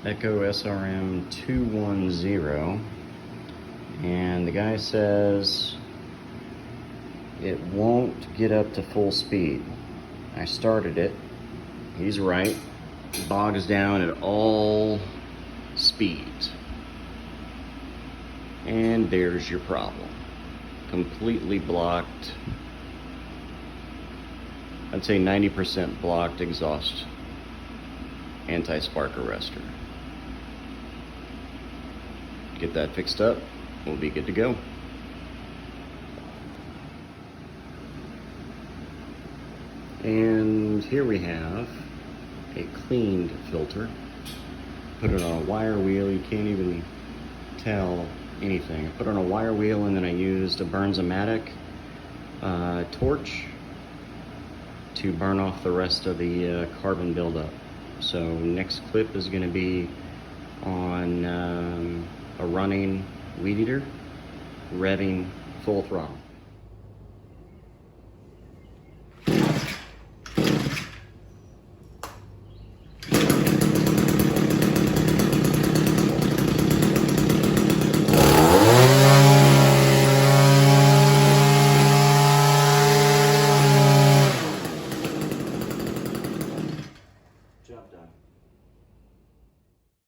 Echo SRM 210, and the guy says it won't get up to full speed. I started it. He's right. It bogs down at all speeds. And there's your problem. Completely blocked. I'd say 90% blocked exhaust anti-spark arrestor. Get that fixed up, we'll be good to go. And here we have a cleaned filter. Put it on a wire wheel. You can't even tell anything. I put it on a wire wheel, and then I used a Burns-O-Matic torch to burn off the rest of the carbon buildup. So next clip is going to be on a running weed eater, revving full throttle.